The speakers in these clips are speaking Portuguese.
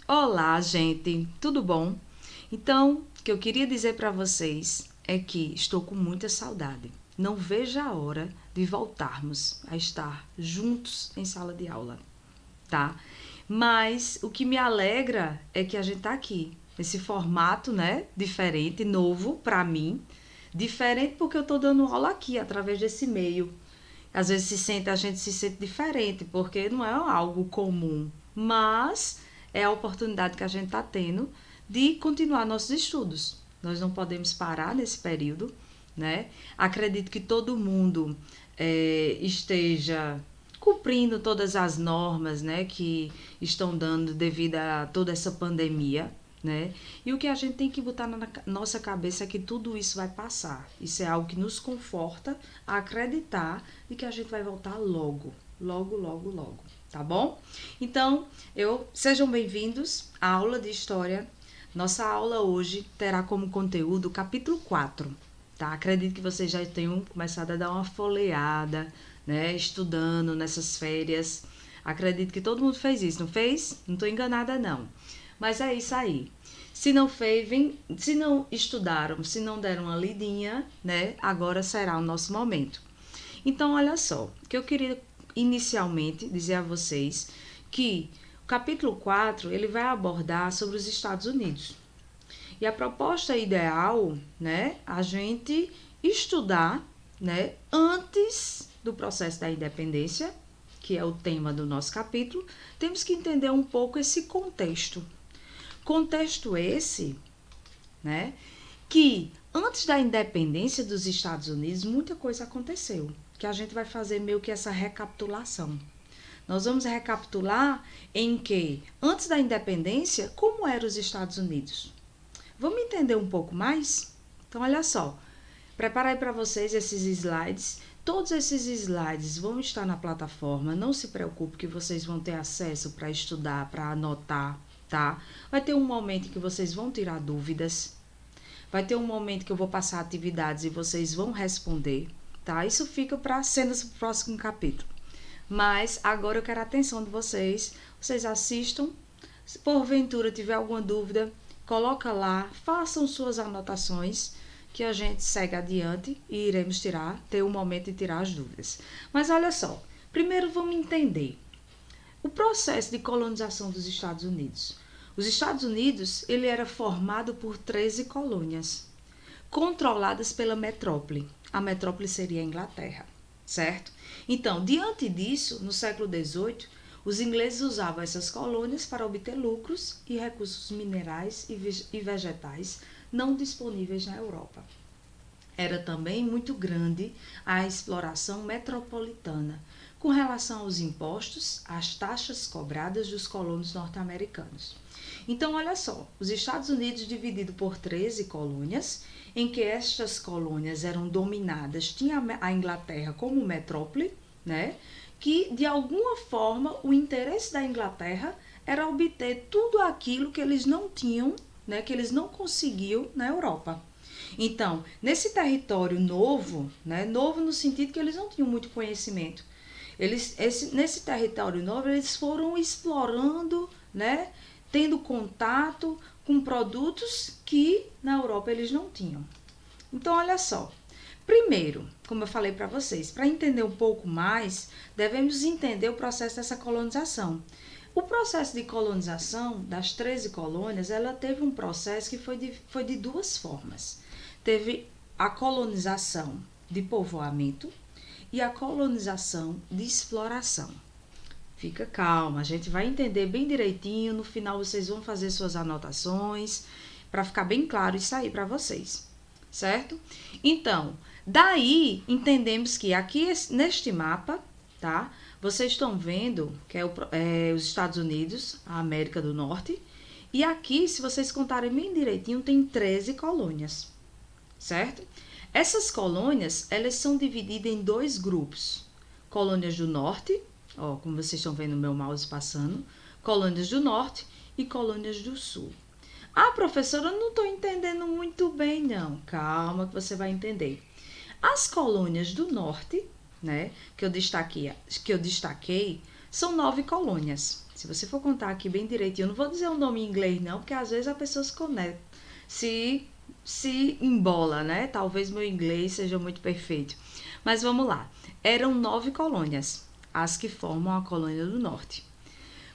Olá, gente, tudo bom? Então, o que eu queria dizer para vocês é que estou com muita saudade. Não vejo a hora de voltarmos a estar juntos em sala de aula, tá? Mas o que me alegra é que a gente tá aqui, nesse formato, né, diferente, novo para mim, diferente porque eu tô dando aula aqui através desse meio. Às vezes a gente se sente diferente, porque não é algo comum, mas é a oportunidade que a gente está tendo de continuar nossos estudos. Nós não podemos parar nesse período, né? Acredito que todo mundo esteja cumprindo todas as normas, né, que estão dando devido a toda essa pandemia, né? E o que a gente tem que botar na nossa cabeça é que tudo isso vai passar. Isso é algo que nos conforta a acreditar de que a gente vai voltar logo, logo, logo, logo, tá bom? Então, sejam bem-vindos à aula de história. Nossa aula hoje terá como conteúdo o capítulo 4, tá? Acredito que vocês já tenham começado a dar uma folheada, né, estudando nessas férias. Acredito que todo mundo fez isso, não fez? Não estou enganada, não. Mas é isso aí. Se não fez, se não estudaram, se não deram uma lidinha, né? Agora será o nosso momento. Então, olha só, o que eu queria inicialmente dizer a vocês que o capítulo 4, ele vai abordar sobre os Estados Unidos. E a proposta ideal, né, a gente estudar, né, antes do processo da independência, que é o tema do nosso capítulo, temos que entender um pouco esse contexto. Contexto esse, né, que antes da independência dos Estados Unidos, muita coisa aconteceu, que a gente vai fazer meio que essa recapitulação. Nós vamos recapitular em que, antes da independência, como eram os Estados Unidos. Vamos entender um pouco mais? Então, olha só, preparei para vocês esses slides. Todos esses slides vão estar na plataforma, não se preocupe que vocês vão ter acesso para estudar, para anotar, tá? Vai ter um momento em que vocês vão tirar dúvidas, vai ter um momento que eu vou passar atividades e vocês vão responder, tá? Isso fica para cenas do próximo capítulo. Mas agora eu quero a atenção de vocês, vocês assistam, se porventura tiver alguma dúvida, coloca lá, façam suas anotações, que a gente segue adiante e iremos ter um momento de tirar as dúvidas. Mas olha só, primeiro vamos entender o processo de colonização dos Estados Unidos. Os Estados Unidos, ele era formado por 13 colônias, controladas pela metrópole. A metrópole seria a Inglaterra, certo? Então, diante disso, no século XVIII, os ingleses usavam essas colônias para obter lucros e recursos minerais e vegetais não disponíveis na Europa. Era também muito grande a exploração metropolitana, com relação aos impostos, às taxas cobradas dos colonos norte-americanos. Então, olha só, os Estados Unidos dividido por 13 colônias, em que estas colônias eram dominadas, tinha a Inglaterra como metrópole, né? Que de alguma forma o interesse da Inglaterra era obter tudo aquilo que eles não tinham, né? Que eles não conseguiam na Europa. Então, nesse território novo, né? Novo no sentido que eles não tinham muito conhecimento. Nesse território novo, eles foram explorando, né? Tendo contato com produtos que na Europa eles não tinham. Então, olha só. Primeiro, como eu falei para vocês, para entender um pouco mais, devemos entender o processo dessa colonização. O processo de colonização das 13 colônias, ela teve um processo que foi de duas formas. Teve a colonização de povoamento e a colonização de exploração. Fica calma, a gente vai entender bem direitinho, no final vocês vão fazer suas anotações, para ficar bem claro isso aí para vocês, certo? Então, daí entendemos que aqui neste mapa, tá? Vocês estão vendo que é os Estados Unidos, a América do Norte, e aqui, se vocês contarem bem direitinho, tem 13 colônias, certo? Essas colônias, elas são divididas em dois grupos. Colônias do Norte, ó, como vocês estão vendo o meu mouse passando, colônias do Norte e colônias do Sul. Ah, professora, eu não estou entendendo muito bem, não. Calma que você vai entender. As colônias do Norte, né, que eu destaquei, são 9 colônias. Se você for contar aqui bem direitinho, eu não vou dizer o nome em inglês não, porque às vezes a pessoa se conecta, se embola, né? Talvez meu inglês seja muito perfeito. Mas vamos lá. Eram 9 colônias, as que formam a colônia do norte,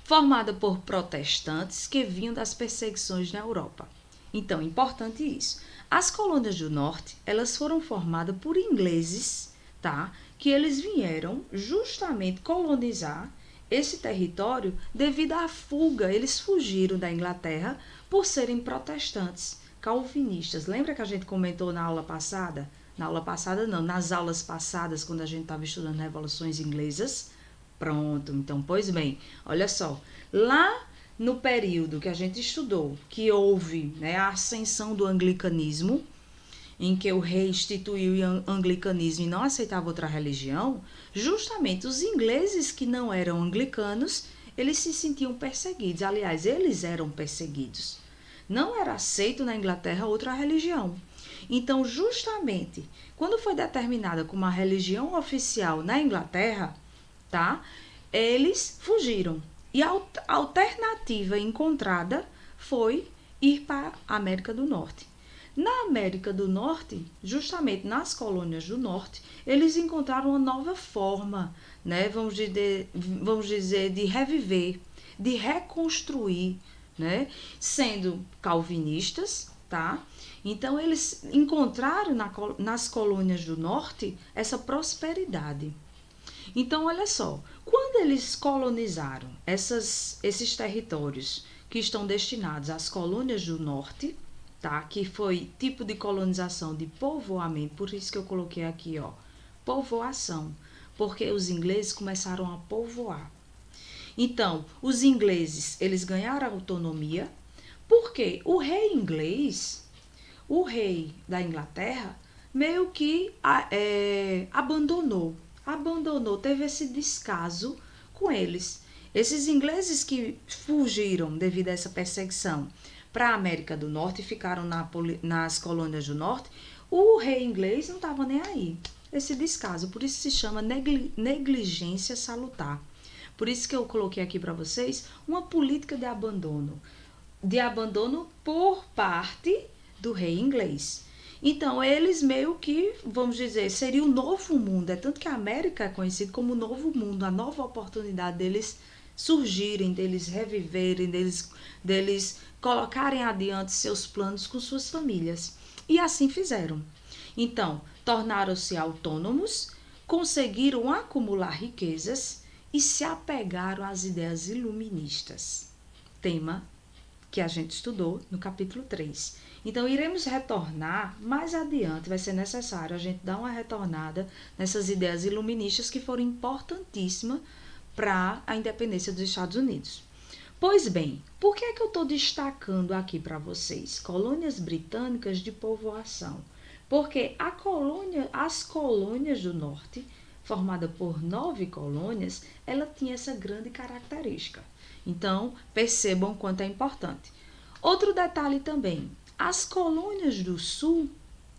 formada por protestantes que vinham das perseguições na Europa. Então, importante isso. As colônias do norte, elas foram formadas por ingleses, tá? Que eles vieram justamente colonizar esse território devido à fuga. Eles fugiram da Inglaterra por serem protestantes, calvinistas. Lembra que a gente comentou na aula passada? Na aula passada não, nas aulas passadas, quando a gente estava estudando revoluções inglesas. Pronto, então, pois bem, olha só, lá no período que a gente estudou, que houve, né, a ascensão do anglicanismo, em que o rei instituiu o anglicanismo e não aceitava outra religião, justamente os ingleses que não eram anglicanos, eles se sentiam perseguidos. Aliás, eles eram perseguidos. Não era aceito na Inglaterra outra religião. Então, justamente, quando foi determinada como a religião oficial na Inglaterra, tá? Eles fugiram. E a alternativa encontrada foi ir para a América do Norte. Na América do Norte, justamente nas colônias do Norte, eles encontraram uma nova forma, né? Vamos dizer, de reviver, de reconstruir, né? Sendo calvinistas, tá? Então, eles encontraram nas colônias do Norte essa prosperidade. Então, olha só, quando eles colonizaram esses territórios que estão destinados às colônias do norte, tá? Que foi tipo de colonização de povoamento, por isso que eu coloquei aqui, ó, povoação, porque os ingleses começaram a povoar. Então, os ingleses, eles ganharam autonomia, porque o rei inglês, o rei da Inglaterra, meio que abandonou, teve esse descaso com eles. Esses ingleses que fugiram devido a essa perseguição para a América do Norte e ficaram nas colônias do Norte, o rei inglês não estava nem aí. Esse descaso, por isso se chama negligência salutar. Por isso que eu coloquei aqui para vocês uma política de abandono por parte do rei inglês. Então, eles meio que, vamos dizer, seria o novo mundo. É tanto que a América é conhecida como o novo mundo, a nova oportunidade deles surgirem, deles reviverem, deles colocarem adiante seus planos com suas famílias. E assim fizeram. Então, tornaram-se autônomos, conseguiram acumular riquezas e se apegaram às ideias iluministas. Tema que a gente estudou no capítulo 3. Então, iremos retornar mais adiante, vai ser necessário a gente dar uma retornada nessas ideias iluministas que foram importantíssimas para a independência dos Estados Unidos. Pois bem, por que é que eu estou destacando aqui para vocês? Colônias britânicas de povoação. Porque as colônias do norte, formada por 9 colônias, ela tinha essa grande característica. Então, percebam quanto é importante. Outro detalhe também, as colônias do sul,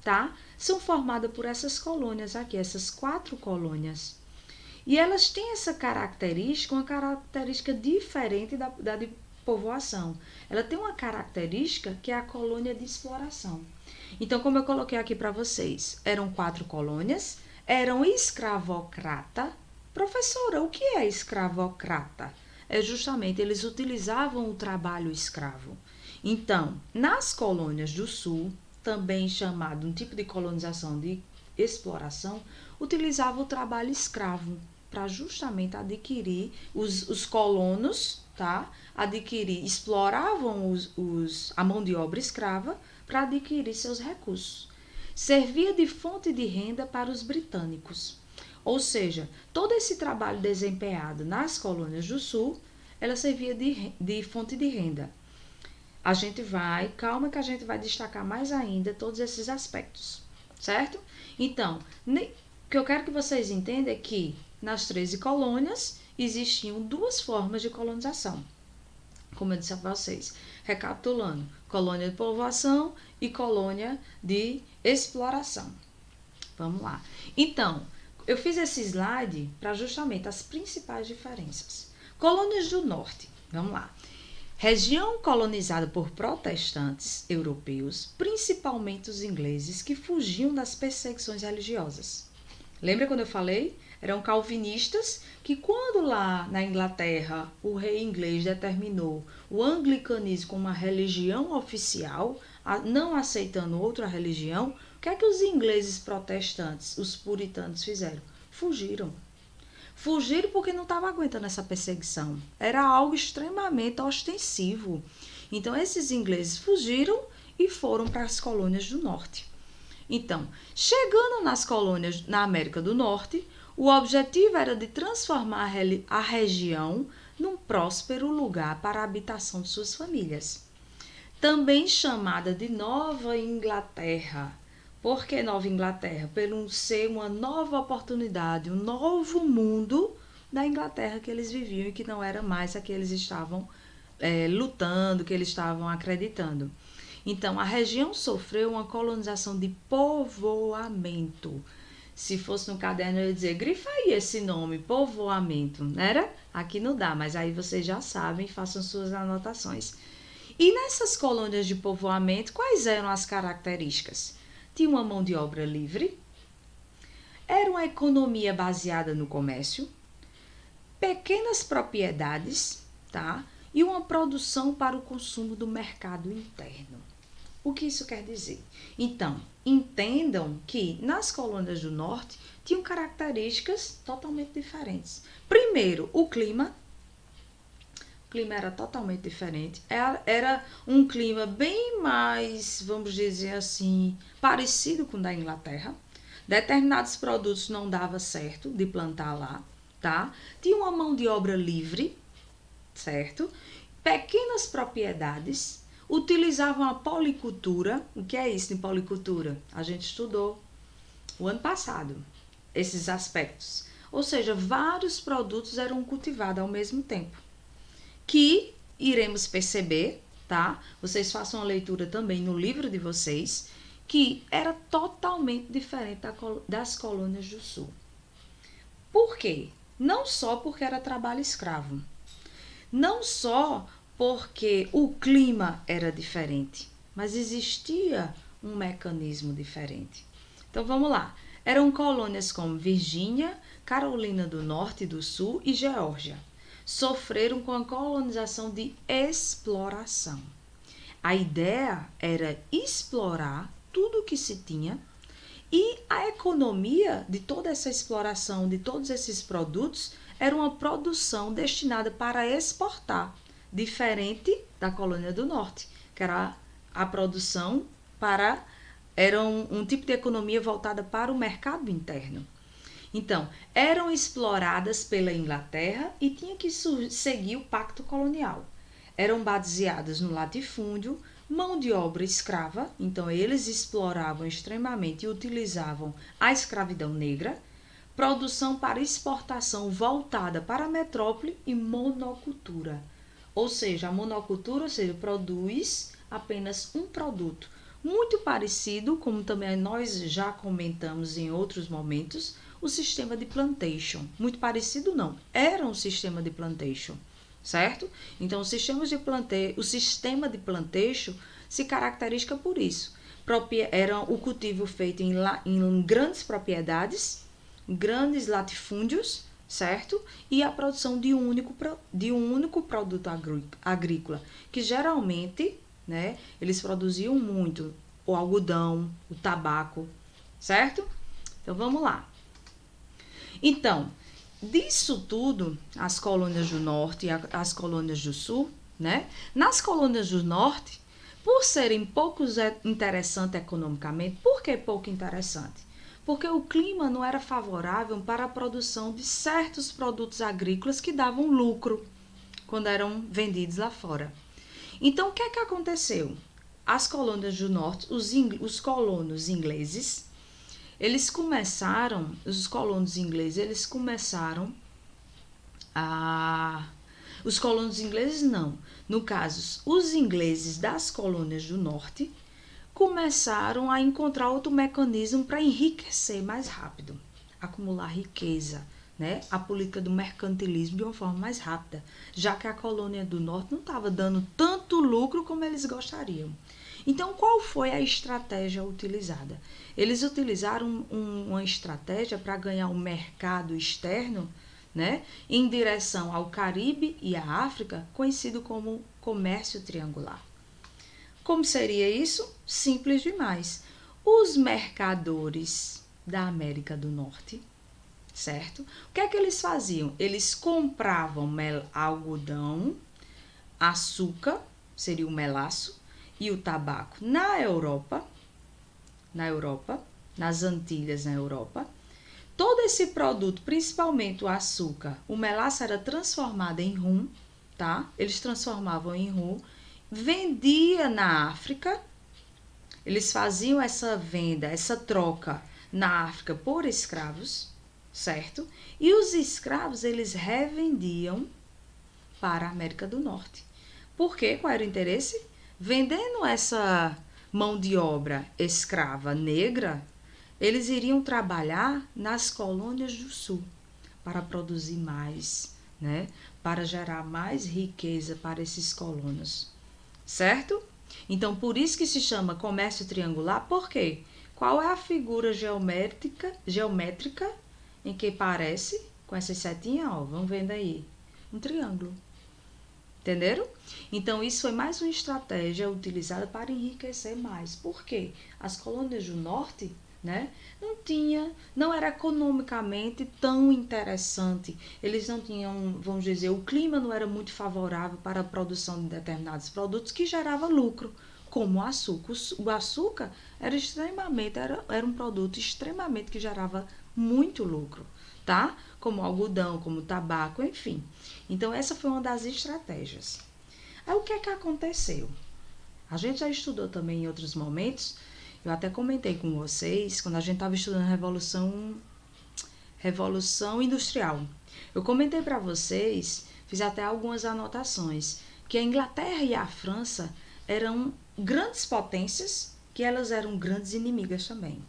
tá? São formadas por essas colônias aqui, essas 4 colônias. E elas têm essa característica, uma característica diferente da de povoação. Ela tem uma característica que é a colônia de exploração. Então, como eu coloquei aqui para vocês, eram 4 colônias, eram escravocrata. Professora, o que é escravocrata? É justamente, eles utilizavam o trabalho escravo. Então, nas colônias do sul, também chamado um tipo de colonização de exploração, utilizava o trabalho escravo para justamente adquirir, os colonos, tá? Exploravam a mão de obra escrava para adquirir seus recursos. Servia de fonte de renda para os britânicos. Ou seja, todo esse trabalho desempenhado nas colônias do sul, ela servia de fonte de renda. Calma que a gente vai destacar mais ainda todos esses aspectos, certo? Então, o que eu quero que vocês entendam é que nas 13 colônias existiam 2 formas de colonização. Como eu disse a vocês, recapitulando, colônia de povoação e colônia de exploração. Vamos lá. Então, eu fiz esse slide para justamente as principais diferenças. Colônias do norte. Vamos lá. Região colonizada por protestantes europeus, principalmente os ingleses, que fugiam das perseguições religiosas. Lembra quando eu falei? Eram calvinistas que, quando lá na Inglaterra o rei inglês determinou o anglicanismo como uma religião oficial, não aceitando outra religião, o que é que os ingleses protestantes, os puritanos, fizeram? Fugiram. Fugiram porque não estavam aguentando essa perseguição. Era algo extremamente ostensivo. Então, esses ingleses fugiram e foram para as colônias do norte. Então, chegando nas colônias na América do Norte, o objetivo era de transformar a região num próspero lugar para a habitação de suas famílias. Também chamada de Nova Inglaterra. Por que Nova Inglaterra? Pelo ser uma nova oportunidade, um novo mundo da Inglaterra que eles viviam e que não era mais a que eles estavam lutando, que eles estavam acreditando. Então, a região sofreu uma colonização de povoamento. Se fosse no caderno, eu ia dizer, grifa aí esse nome, povoamento, não era? Aqui não dá, mas aí vocês já sabem, façam suas anotações. E nessas colônias de povoamento, quais eram as características? Tinha uma mão de obra livre, era uma economia baseada no comércio, pequenas propriedades, tá? E uma produção para o consumo do mercado interno. O que isso quer dizer? Então, entendam que nas colônias do norte tinham características totalmente diferentes. Primeiro, o clima. O clima era totalmente diferente. Era um clima bem mais, vamos dizer assim, parecido com o da Inglaterra. Determinados produtos não dava certo de plantar lá, tá? Tinha uma mão de obra livre, certo? Pequenas propriedades, utilizavam a policultura. O que é isso em policultura? A gente estudou o ano passado esses aspectos. Ou seja, vários produtos eram cultivados ao mesmo tempo. Que iremos perceber, tá? Vocês façam a leitura também no livro de vocês, que era totalmente diferente das colônias do sul. Por quê? Não só porque era trabalho escravo, não só porque o clima era diferente, mas existia um mecanismo diferente. Então vamos lá. Eram colônias como Virgínia, Carolina do Norte e do Sul e Geórgia. Sofreram com a colonização de exploração. A ideia era explorar tudo o que se tinha e a economia de toda essa exploração, de todos esses produtos, era uma produção destinada para exportar, diferente da colônia do norte, que era a produção para... Era um tipo de economia voltada para o mercado interno. Então, eram exploradas pela Inglaterra e tinha que seguir o pacto colonial. Eram baseadas no latifúndio, mão de obra escrava, então eles exploravam extremamente e utilizavam a escravidão negra, produção para exportação voltada para a metrópole e monocultura. Ou seja, a monocultura, produz apenas um produto. Muito parecido, como também nós já comentamos em outros momentos, o sistema de plantation. Muito parecido não, era um sistema de plantation, certo? Então, o sistema de plantation se caracteriza por isso. Era o cultivo feito em grandes propriedades, grandes latifúndios, certo? E a produção de um único produto agrícola, que geralmente, né, eles produziam muito o algodão, o tabaco, certo? Então, vamos lá. Então, disso tudo, as colônias do norte e as colônias do sul, né? Nas colônias do norte, por serem pouco interessantes economicamente, por que pouco interessante? Porque o clima não era favorável para a produção de certos produtos agrícolas que davam lucro quando eram vendidos lá fora. Então, o que é que aconteceu? As colônias do norte, os colonos ingleses, os colonos ingleses não, no caso, os ingleses das colônias do norte começaram a encontrar outro mecanismo para enriquecer mais rápido, acumular riqueza, né, a política do mercantilismo de uma forma mais rápida, já que a colônia do norte não estava dando tanto lucro como eles gostariam. Então, qual foi a estratégia utilizada? Eles utilizaram uma estratégia para ganhar um mercado externo, né, em direção ao Caribe e à África, conhecido como comércio triangular. Como seria isso? Simples demais. Os mercadores da América do Norte, certo? O que é que eles faziam? Eles compravam algodão, açúcar, seria o melaço, e o tabaco na Europa, nas Antilhas, na Europa. Todo esse produto, principalmente o açúcar, o melaço era transformado em rum, tá? Eles transformavam em rum, vendia na África, eles faziam essa venda, essa troca na África por escravos, certo? E os escravos, eles revendiam para a América do Norte. Por quê? Qual era o interesse? Vendendo essa mão de obra escrava negra, eles iriam trabalhar nas colônias do sul para produzir mais, né? Para gerar mais riqueza para esses colonos, certo? Então, por isso que se chama comércio triangular, por quê? Qual é a figura geométrica em que parece, com essas setinhas, ó, vamos vendo aí, um triângulo. Entenderam? Então, isso foi mais uma estratégia utilizada para enriquecer mais. Por quê? As colônias do norte, né, não era economicamente tão interessante. Eles não tinham, vamos dizer, o clima não era muito favorável para a produção de determinados produtos que gerava lucro, como o açúcar. O açúcar era um produto extremamente que gerava muito lucro, tá? Como algodão, como tabaco, enfim. Então, essa foi uma das estratégias. Aí, o que é que aconteceu? A gente já estudou também em outros momentos, eu até comentei com vocês, quando a gente estava estudando Revolução Industrial. Eu comentei para vocês, fiz até algumas anotações, que a Inglaterra e a França eram grandes potências, que elas eram grandes inimigas também.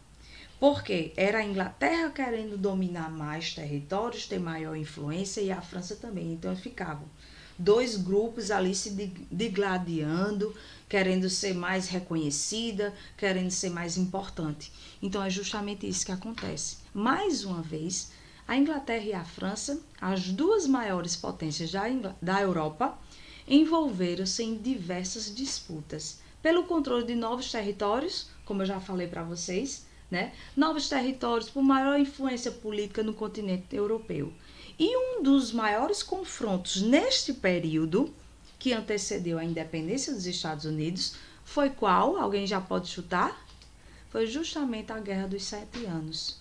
Porque era a Inglaterra querendo dominar mais territórios, ter maior influência, e a França também. Então ficavam dois grupos ali se digladiando, querendo ser mais reconhecida, querendo ser mais importante. Então é justamente isso que acontece. Mais uma vez, a Inglaterra e a França, as duas maiores potências da Europa, envolveram-se em diversas disputas pelo controle de novos territórios, como eu já falei para vocês, né? Novos territórios por maior influência política no continente europeu. E um dos maiores confrontos neste período, que antecedeu a independência dos Estados Unidos, foi qual? Alguém já pode chutar? Foi justamente a Guerra dos 7 Anos.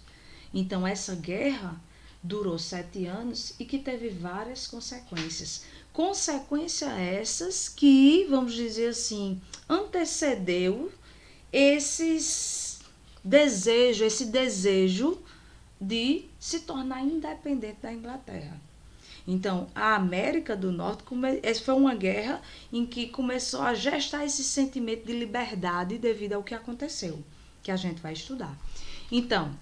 Então, essa guerra durou 7 anos e que teve várias consequências. Consequências essas que, vamos dizer assim, antecedeu esse desejo de se tornar independente da Inglaterra. Então, a América do Norte, essa foi uma guerra em que começou a gestar esse sentimento de liberdade devido ao que aconteceu, que a gente vai estudar. Então,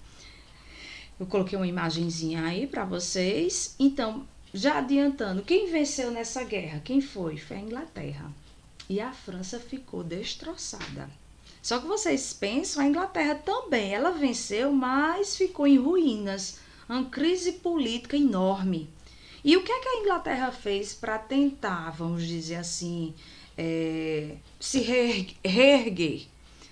eu coloquei uma imagenzinha aí para vocês. Então, já adiantando, quem venceu nessa guerra? Quem foi? Foi a Inglaterra. E a França ficou destroçada. Só que vocês pensam, a Inglaterra também, ela venceu, mas ficou em ruínas. Uma crise política enorme. E o que é que a Inglaterra fez para tentar, vamos dizer assim, se reerguer,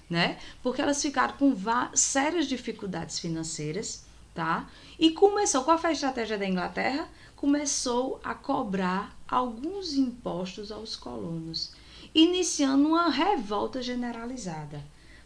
né? Porque elas ficaram com sérias dificuldades financeiras, tá? E começou, qual foi a estratégia da Inglaterra? Começou a cobrar alguns impostos aos colonos, iniciando uma revolta generalizada.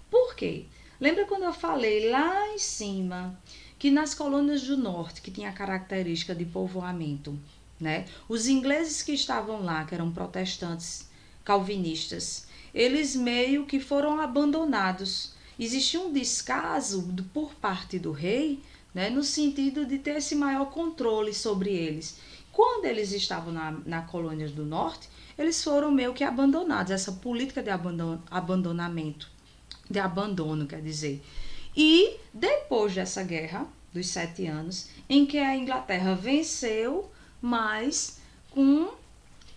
Por quê? Lembra quando eu falei lá em cima que nas colônias do norte, que tinha a característica de povoamento, né? Os ingleses que estavam lá, que eram protestantes calvinistas, eles meio que foram abandonados. Existia um descaso por parte do rei, né, no sentido de ter esse maior controle sobre eles. Quando eles estavam na colônia do norte, eles foram meio que abandonados, essa política de abandonamento, de abandono, quer dizer. E depois dessa guerra, dos 7 anos, em que a Inglaterra venceu, mas com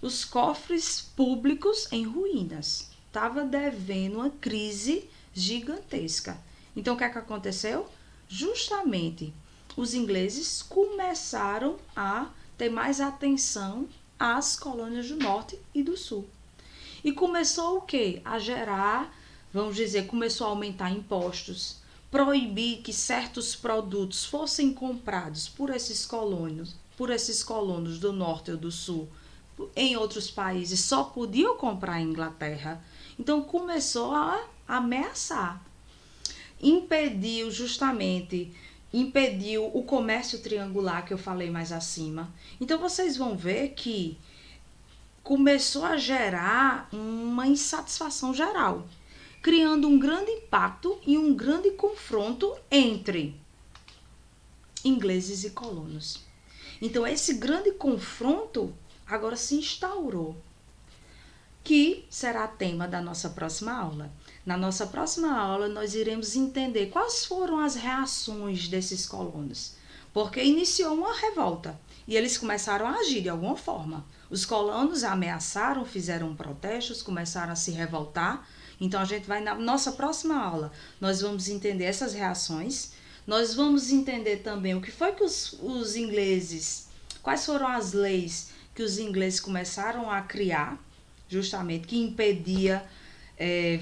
os cofres públicos em ruínas. Estava devendo uma crise gigantesca. Então, o que é que aconteceu? Justamente, os ingleses começaram a ter mais atenção às colônias do norte e do sul. E começou o quê? A gerar, vamos dizer, começou a aumentar impostos, proibir que certos produtos fossem comprados por esses colonos do norte ou do sul, em outros países só podiam comprar em Inglaterra. Então começou a ameaçar. Impediu o comércio triangular que eu falei mais acima. Então vocês vão ver que começou a gerar uma insatisfação geral, criando um grande impacto e um grande confronto entre ingleses e colonos. Então esse grande confronto agora se instaurou, que será tema da nossa próxima aula. Na nossa próxima aula, nós iremos entender quais foram as reações desses colonos, porque iniciou uma revolta e eles começaram a agir de alguma forma. Os colonos ameaçaram, fizeram protestos, começaram a se revoltar. Então, a gente vai na nossa próxima aula, nós vamos entender essas reações, nós vamos entender também o que foi que os ingleses, quais foram as leis que os ingleses começaram a criar, justamente, que impedia,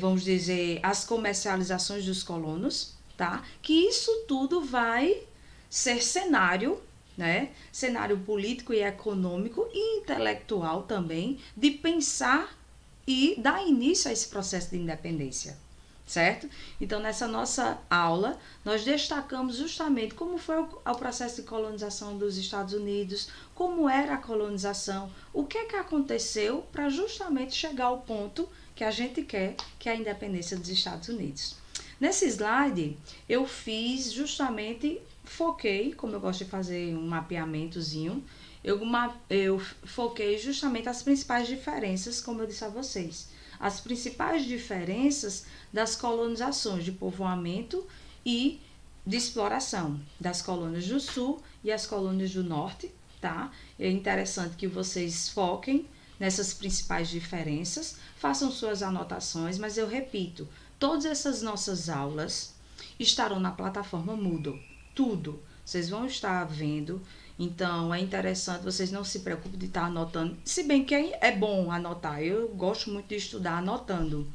vamos dizer, as comercializações dos colonos, tá? Que isso tudo vai ser cenário, né? Cenário político e econômico e intelectual também, de pensar e dar início a esse processo de independência, certo? Então, nessa nossa aula, nós destacamos justamente como foi o processo de colonização dos Estados Unidos, como era a colonização, o que aconteceu para justamente chegar ao ponto que a gente quer, que é a independência dos Estados Unidos. Nesse slide, eu fiz justamente, foquei, como eu gosto de fazer um mapeamentozinho, eu foquei justamente as principais diferenças, como eu disse a vocês, as principais diferenças das colonizações de povoamento e de exploração das colônias do sul e as colônias do norte, tá? É interessante que vocês foquem nessas principais diferenças, façam suas anotações, mas eu repito, todas essas nossas aulas estarão na plataforma Moodle, tudo, vocês vão estar vendo. Então, é interessante, vocês não se preocupem de estar anotando, se bem que é bom anotar, eu gosto muito de estudar anotando.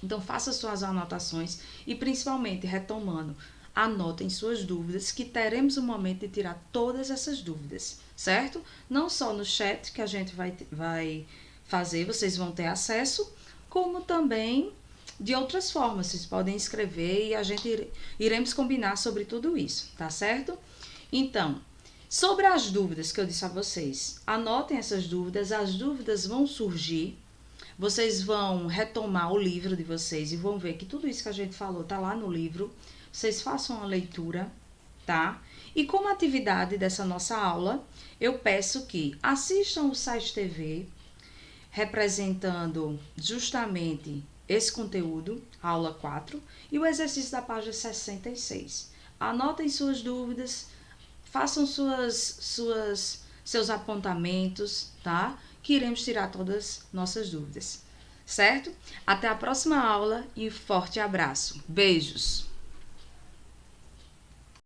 Então, faça suas anotações e, principalmente, retomando, anotem suas dúvidas, que teremos um momento de tirar todas essas dúvidas, certo? Não só no chat que a gente vai fazer, vocês vão ter acesso, como também de outras formas, vocês podem escrever e a gente iremos combinar sobre tudo isso, tá certo? Então, sobre as dúvidas que eu disse a vocês, anotem essas dúvidas, as dúvidas vão surgir, vocês vão retomar o livro de vocês e vão ver que tudo isso que a gente falou tá lá no livro, vocês façam a leitura, tá? E como atividade dessa nossa aula, eu peço que assistam o Site TV, representando justamente esse conteúdo, a aula 4, e o exercício da página 66. Anotem suas dúvidas, façam seus apontamentos, tá? Que iremos tirar todas nossas dúvidas, certo? Até a próxima aula e forte abraço. Beijos!